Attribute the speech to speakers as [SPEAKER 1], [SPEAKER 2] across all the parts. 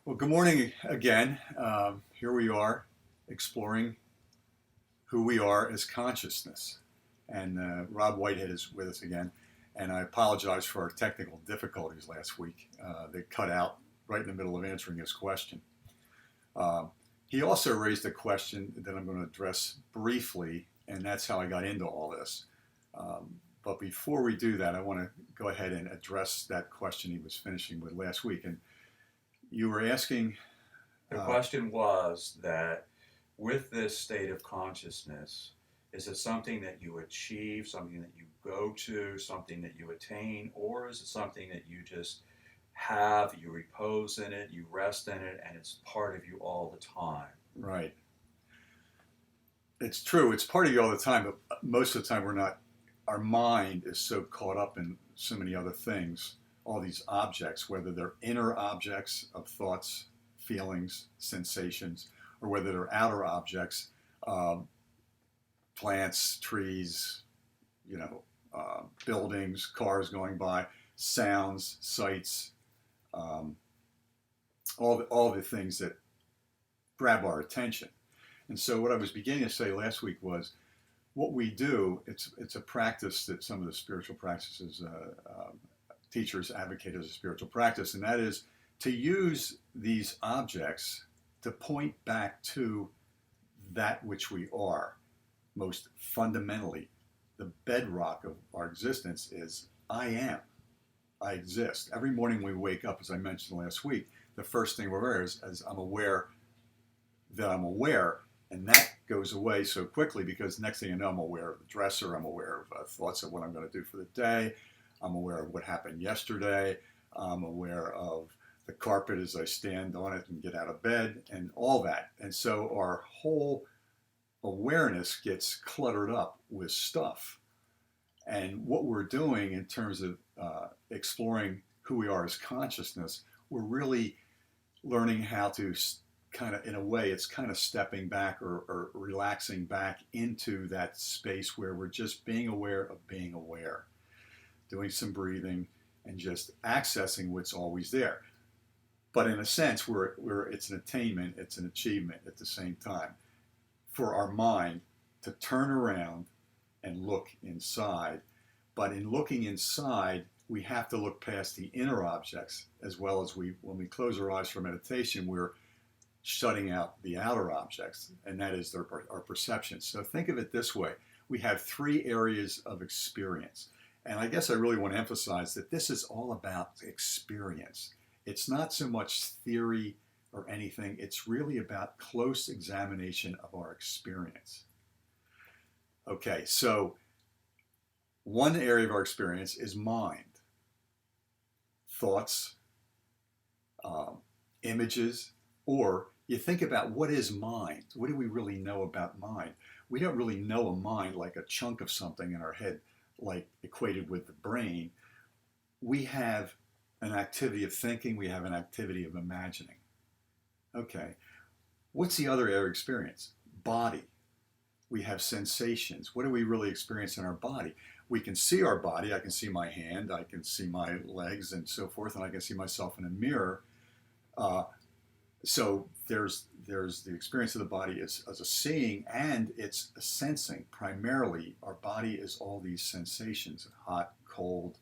[SPEAKER 1] Well, good morning again. Here we are exploring who we are as consciousness. And Rob Whitehead is with us again. And I apologize for our technical difficulties last week. They cut out right in the middle of answering his question. Uh, he also raised a question that I'm going to address briefly, and that's how I got into all this. But before we do that, I want to go ahead and address that question he was finishing with last week. And you were asking.
[SPEAKER 2] The
[SPEAKER 1] uh,
[SPEAKER 2] question was that with this state of consciousness, is it something that you achieve, something that you go to, something that you attain, or is it something that you just have, you repose in it, you rest in it, and it's part of you all the time?
[SPEAKER 1] Right. It's true. It's part of you all the time, but most of the time we're not. Our mind is so caught up in so many other things, all these objects, whether they're inner objects of thoughts, feelings, sensations, or whether they're outer objects, um, plants, trees, buildings, cars going by, sounds, sights, um, all the things that grab our attention. And so, what I was beginning to say last week was what we do. It's a practice that some of the spiritual practices teachers advocate as a spiritual practice, and that is to use these objects to point back to that which we are most fundamentally. The bedrock of our existence is I am. I exist. Every morning we wake up, as I mentioned last week, the first thing we're aware is I'm aware that I'm aware, and that goes away so quickly because next thing you know, I'm aware of the dresser, I'm aware of thoughts of what I'm going to do for the day, I'm aware of what happened yesterday, I'm aware of the carpet as I stand on it and get out of bed, and all that. And so our whole awareness gets cluttered up with stuff. And what we're doing in terms of exploring who we are as consciousness, we're really learning how to kind of, in a way, it's kind of stepping back or relaxing back into that space where we're just being aware of being aware, doing some breathing and just accessing what's always there. But in a sense, it's an attainment, it's an achievement at the same time for our mind to turn around and look inside. But in looking inside, we have to look past the inner objects as well as when we close our eyes for meditation, we're shutting out the outer objects, and that is our perception. So think of it this way. We have three areas of experience. And I guess I really want to emphasize that this is all about experience. It's not so much theory or anything. It's really about close examination of our experience. Okay, so one area of our experience is mind, thoughts, um, images, or you think about what is mind? What do we really know about mind? We don't really know a mind like a chunk of something in our head, like equated with the brain. We have an activity of thinking, we have an activity of imagining. Okay, what's the other area of experience? Body. We have sensations. What do we really experience in our body? We can see our body. I can see my hand, I can see my legs and so forth, and I can see myself in a mirror. Uh, so there's the experience of the body as a seeing, and it's a sensing. Primarily, our body is all these sensations: hot, cold,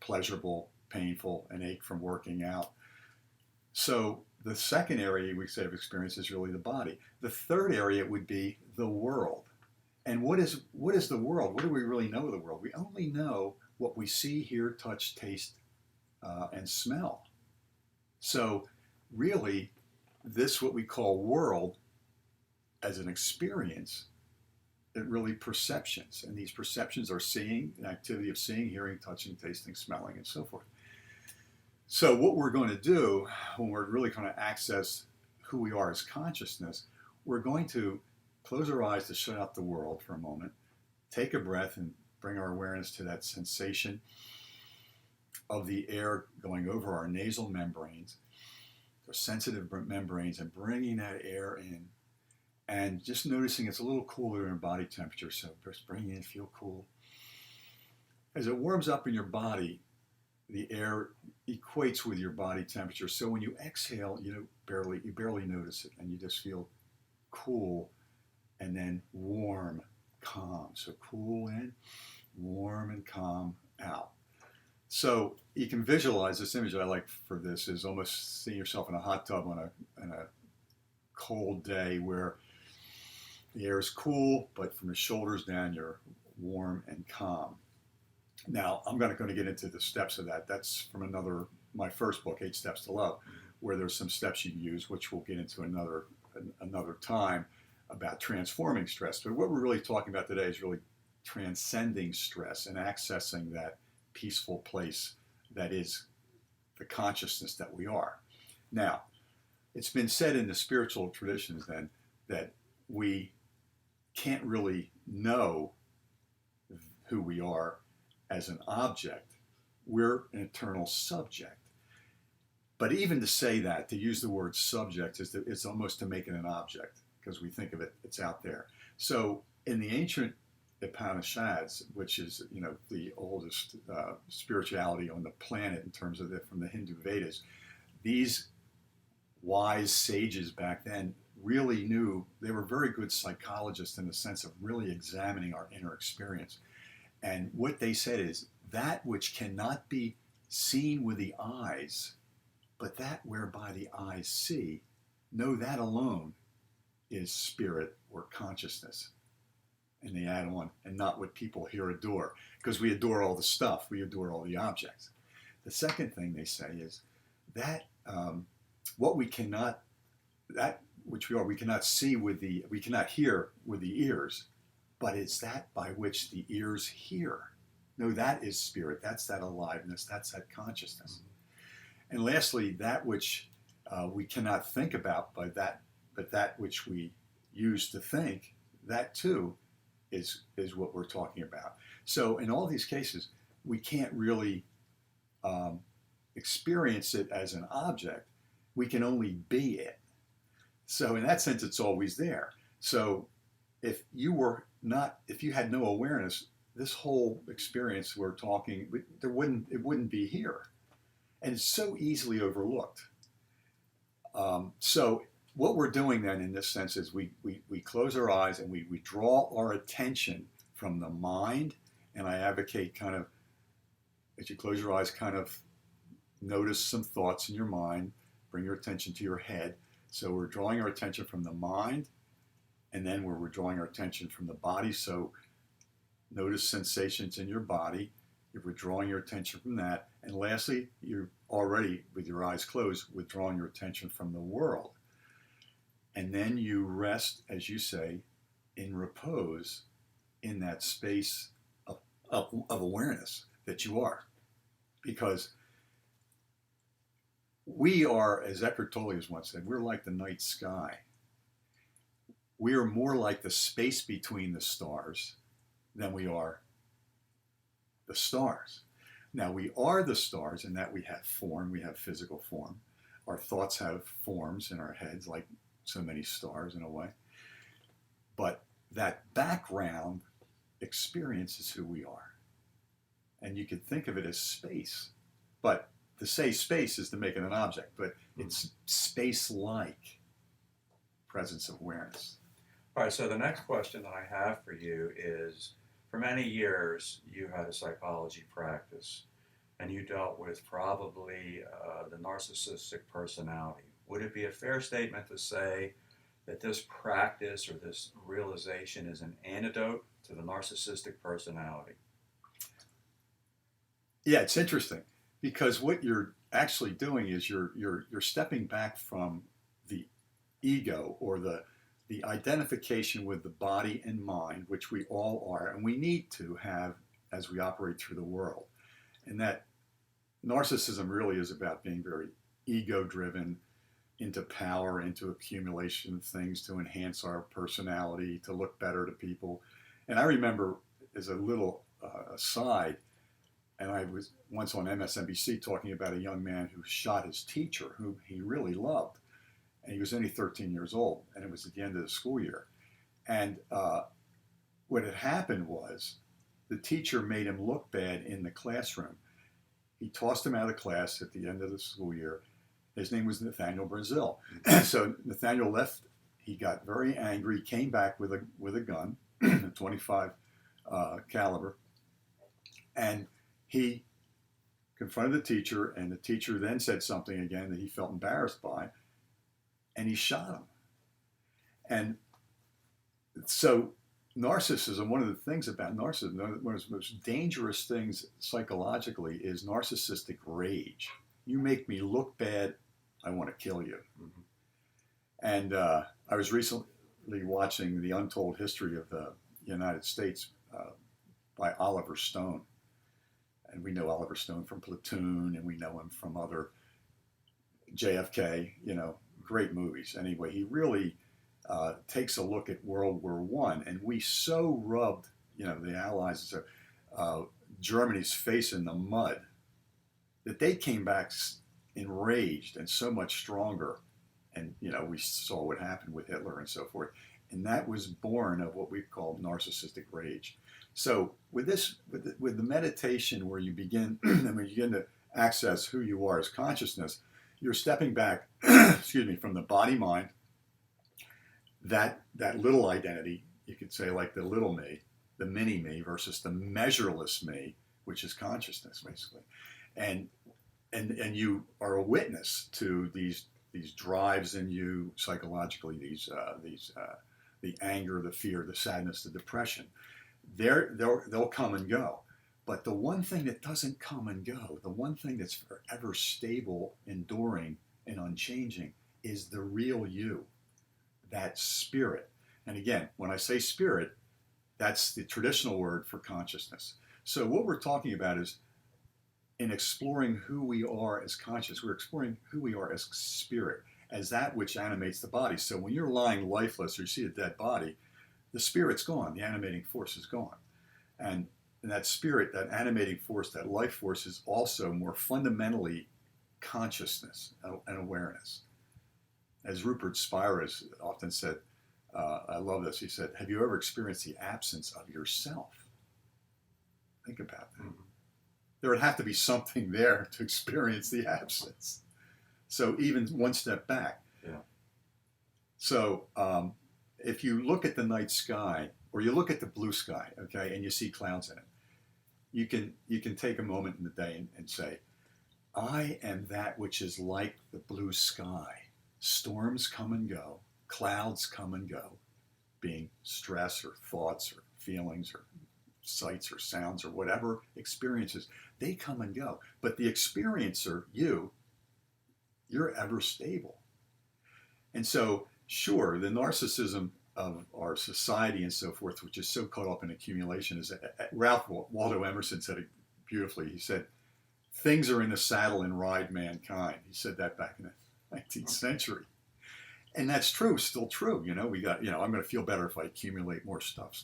[SPEAKER 1] pleasurable, painful, an ache from working out. So the second area we say of experience is really the body. The third area would be the world. And what is the world? What do we really know of the world? We only know what we see, hear, touch, taste, and smell. So really, this what we call world as an experience, it really perceptions. And these perceptions are seeing, an activity of seeing, hearing, touching, tasting, smelling, and so forth. So what we're going to do when we're really going to access who we are as consciousness, we're going to close our eyes to shut out the world for a moment, take a breath and bring our awareness to that sensation of the air going over our nasal membranes, our sensitive membranes, and bringing that air in and just noticing it's a little cooler in body temperature. So just bring it in, feel cool. As it warms up in your body, the air equates with your body temperature. So when you exhale, you barely notice it, and you just feel cool, and then warm, calm. So cool in, warm and calm out. So you can visualize this image I like for this is almost seeing yourself in a hot tub on a cold day where the air is cool, but from the shoulders down, you're warm and calm. Now, I'm going to get into the steps of that. That's from my first book, 8 Steps to Love, where there's some steps you can use, which we'll get into another time about transforming stress. But what we're really talking about today is really transcending stress and accessing that peaceful place that is the consciousness that we are. Now, it's been said in the spiritual traditions then that we can't really know who we are as an object. We're an eternal subject. But even to say that, to use the word subject, it's almost to make it an object, because we think of it, it's out there. So in the ancient Upanishads, which is the oldest spirituality on the planet in terms of from the Hindu Vedas, these wise sages back then really knew. They were very good psychologists in the sense of really examining our inner experience. And what they said is that which cannot be seen with the eyes, but that whereby the eyes see, know that alone is spirit or consciousness. And they add on, and not what people here adore, because we adore all the stuff, we adore all the objects. The second thing they say is that what we cannot, that which we cannot see we cannot hear with the ears, but it's that by which the ears hear. No, that is spirit. That's that aliveness. That's that consciousness. And lastly, that which we cannot think about, but that which we use to think, that too is what we're talking about. So in all these cases, we can't really experience it as an object. We can only be it. So in that sense, it's always there. So if you had no awareness, this whole experience we're talking, it wouldn't be here. And it's so easily overlooked. So what we're doing then in this sense is we close our eyes and we draw our attention from the mind. And I advocate kind of, as you close your eyes, kind of notice some thoughts in your mind, bring your attention to your head. So we're drawing our attention from the mind, and then we're drawing our attention from the body. So notice sensations in your body. You're withdrawing your attention from that. And lastly, you're already, with your eyes closed, withdrawing your attention from the world. And then you rest, as you say, in repose in that space of awareness that you are. Because we are, as Eckhart Tolle has once said, we're like the night sky. We are more like the space between the stars than we are the stars. Now, we are the stars in that we have form, we have physical form. Our thoughts have forms in our heads, like so many stars in a way. But that background experience is who we are. And you could think of it as space. But to say space is to make it an object, but it's space-like presence of awareness.
[SPEAKER 2] All right, so the next question that I have for you is, for many years, you had a psychology practice, and you dealt with probably the narcissistic personality. Would it be a fair statement to say that this practice or this realization is an antidote to the narcissistic personality?
[SPEAKER 1] Yeah, it's interesting, because what you're actually doing is you're stepping back from the ego or the identification with the body and mind, which we all are, and we need to have as we operate through the world. And that narcissism really is about being very ego-driven, into power, into accumulation of things to enhance our personality, to look better to people. And I remember, as a little aside, and I was once on MSNBC talking about a young man who shot his teacher, whom he really loved. And he was only 13 years old, and it was at the end of the school year. And what had happened was the teacher made him look bad in the classroom. He tossed him out of class at the end of the school year. His name was Nathaniel Brazil. So Nathaniel left. He got very angry, came back with a gun, a 25 caliber, and he confronted the teacher, and the teacher then said something again that he felt embarrassed by, and he shot him. And so narcissism, one of the things about narcissism, one of the most dangerous things psychologically is narcissistic rage. You make me look bad, I want to kill you.
[SPEAKER 2] Mm-hmm.
[SPEAKER 1] And I was recently watching The Untold History of the United States by Oliver Stone. And we know Oliver Stone from Platoon, and we know him from other JFK, great movies. Anyway, he really takes a look at World War I, and we so rubbed, the Allies, Germany's face in the mud, that they came back enraged and so much stronger. And, we saw what happened with Hitler and so forth. And that was born of what we call narcissistic rage. So with the meditation where you begin, and when you begin to access who you are as consciousness, you're stepping back, from the body-mind, that little identity, you could say like the little me, the mini me versus the measureless me, which is consciousness basically. And you are a witness to these drives in you psychologically, the anger, the fear, the sadness, the depression. They'll come and go. But the one thing that doesn't come and go, the one thing that's forever stable, enduring, and unchanging is the real you, that spirit. And again, when I say spirit, that's the traditional word for consciousness. So what we're talking about is, in exploring who we are as conscious, we're exploring who we are as spirit, as that which animates the body. So when you're lying lifeless or you see a dead body, the spirit's gone, the animating force is gone. And that spirit, that animating force, that life force is also more fundamentally consciousness and awareness. As Rupert Spira often said, I love this, he said, have you ever experienced the absence of yourself? Think about that. Mm-hmm. There would have to be something there to experience the absence. So even one step back.
[SPEAKER 2] Yeah.
[SPEAKER 1] So if you look at the night sky, or you look at the blue sky, okay, and you see clouds in it, you can take a moment in the day and say, I am that which is like the blue sky. Storms come and go, clouds come and go, being stress or thoughts or feelings or sights or sounds or whatever experiences, they come and go. But the experiencer, you're ever stable. And so, sure, the narcissism of our society and so forth, which is so caught up in accumulation, is Ralph Waldo Emerson said it beautifully. He said, things are in the saddle and ride mankind. He said that back in the 19th century. And that's true, still true. We got, I'm going to feel better if I accumulate more stuff.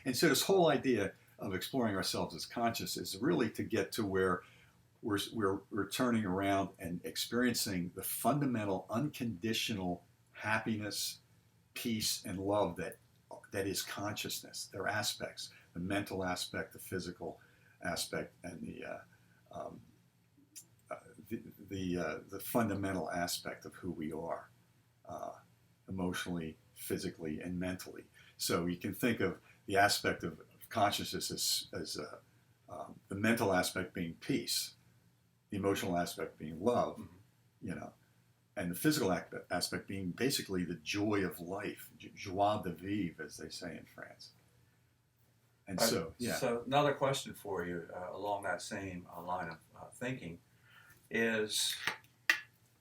[SPEAKER 1] And so this whole idea of exploring ourselves as conscious is really to get to where we're turning around and experiencing the fundamental unconditional happiness, peace, and love that is consciousness. Their aspects, the mental aspect, the physical aspect, and the fundamental aspect of who we are. Emotionally, physically, and mentally. So you can think of the aspect of consciousness as the mental aspect being peace, the emotional aspect being love, and the physical aspect being basically the joy of life, joie de vivre, as they say in France. And so
[SPEAKER 2] another question for you along that same line of thinking is,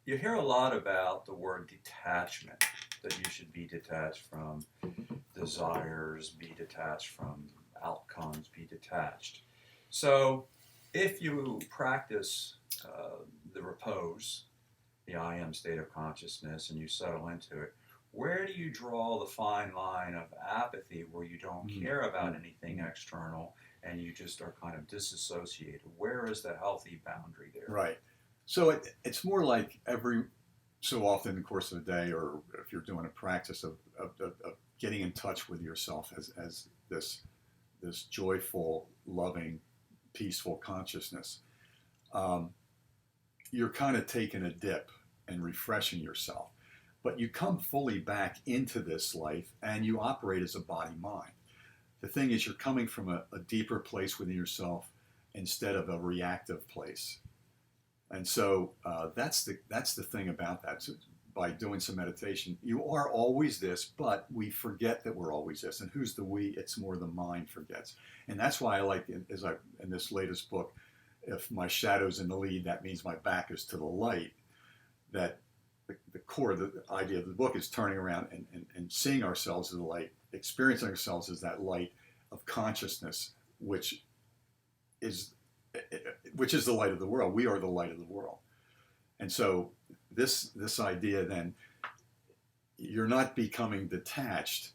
[SPEAKER 2] you hear a lot about the word detachment, that you should be detached from desires, be detached from outcomes, be detached. So if you practice the repose, the I am state of consciousness, and you settle into it, where do you draw the fine line of apathy where you don't care about anything external and you just are kind of disassociated? Where is the healthy boundary there?
[SPEAKER 1] Right. So it's more like every so often in the course of the day, or if you're doing a practice of getting in touch with yourself as this joyful, loving, peaceful consciousness. um, you're kind of taking a dip and refreshing yourself. But you come fully back into this life and you operate as a body mind. The thing is, you're coming from a deeper place within yourself instead of a reactive place. And so that's the thing about that. So by doing some meditation, you are always this, but we forget that we're always this. And who's the we? It's more the mind forgets. And that's why I like, in this latest book, if my shadow's in the lead, that means my back is to the light. That the core, the idea of the book is turning around and seeing ourselves as the light, experiencing ourselves as that light of consciousness, which is the light of the world. We are the light of the world. And so this idea then, you're not becoming detached.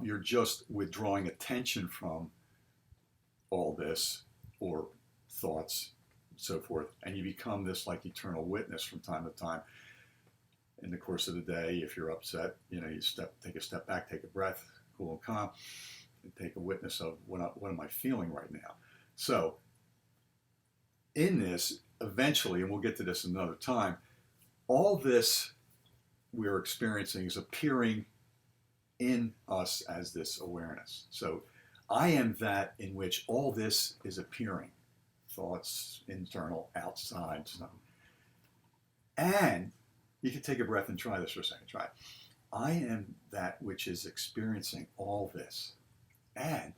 [SPEAKER 1] You're just withdrawing attention from all this, or thoughts, and so forth, and you become this like eternal witness from time to time. In the course of the day, if you're upset, you take a step back, take a breath, cool and calm, and take a witness of what am I feeling right now. So in this, eventually, and we'll get to this another time, all this we're experiencing is appearing in us as this awareness. So I am that in which all this is appearing. Thoughts, internal, outside, something. And you can take a breath and try this for a second. Try it. I am that which is experiencing all this. And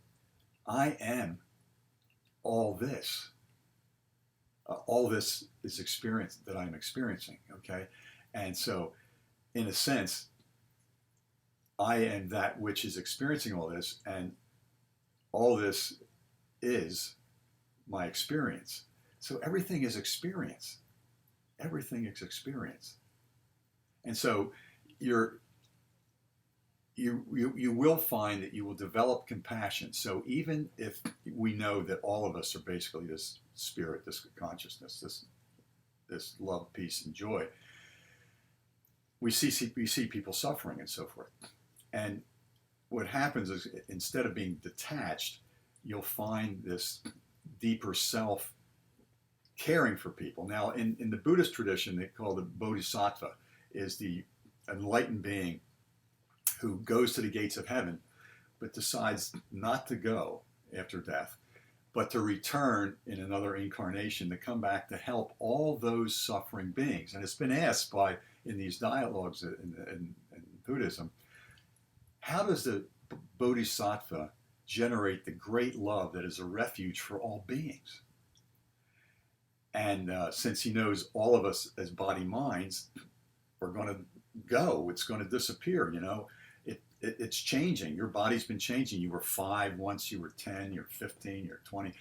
[SPEAKER 1] I am all this. All this is experience that I'm experiencing, okay? And so, in a sense, I am that which is experiencing all this, and all this is my experience. So everything is experience. Everything is experience. And so you will find that you will develop compassion. So even if we know that all of us are basically this spirit, this consciousness, this love, peace, and joy, we see people suffering and so forth. And what happens is, instead of being detached, you'll find this deeper self caring for people. Now, in the Buddhist tradition, they call the bodhisattva is the enlightened being who goes to the gates of heaven, but decides not to go after death, but to return in another incarnation to come back to help all those suffering beings. And it's been asked in these dialogues in Buddhism, how does the bodhisattva generate the great love that is a refuge for all beings? And since he knows all of us as body minds are going to go, it's going to disappear, it's changing. Your body's been changing. You were 5 once, you were 10, you're 15, you're 20.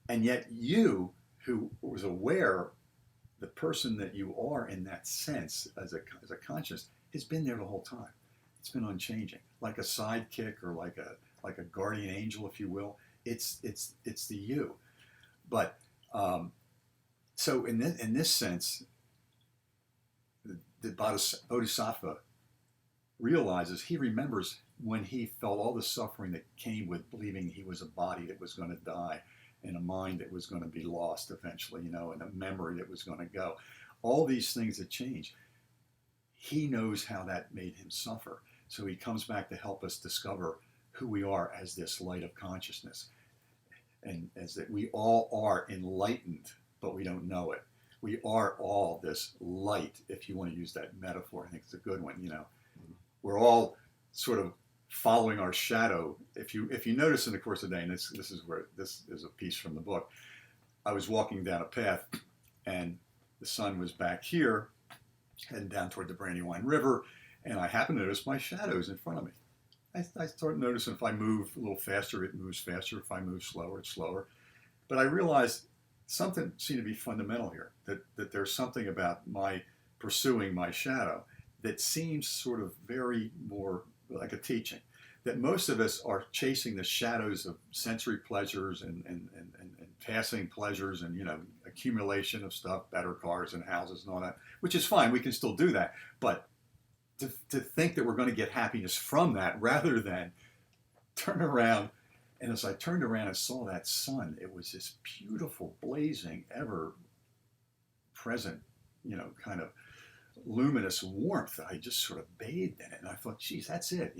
[SPEAKER 1] And yet you, who was aware, the person that you are in that sense as a conscious, has been there the whole time. It's been unchanging. Like a sidekick, or like a guardian angel, if you will. It's the you. But so in this sense, the bodhisattva realizes, he remembers when he felt all the suffering that came with believing he was a body that was going to die, and a mind that was going to be lost eventually, and a memory that was going to go. All these things that change. He knows how that made him suffer. So he comes back to help us discover who we are as this light of consciousness. And as that we all are enlightened, but we don't know it. We are all this light, if you want to use that metaphor. I think it's a good one, We're all sort of following our shadow. If you notice in the course of the day, and this is a piece from the book, I was walking down a path, and the sun was back here, heading down toward the Brandywine River, and I happened to notice my shadows in front of me. I started noticing, if I move a little faster, it moves faster. If I move slower, it's slower. But I realized something seemed to be fundamental here, that there's something about my pursuing my shadow that seems sort of very more like a teaching. That most of us are chasing the shadows of sensory pleasures and passing pleasures and, accumulation of stuff, better cars and houses and all that, which is fine. We can still do that. But to think that we're going to get happiness from that, rather than turn around And as I turned around and saw that sun, it was this beautiful, blazing, ever present, kind of luminous warmth. I just sort of bathed in it. And I thought, geez, that's it,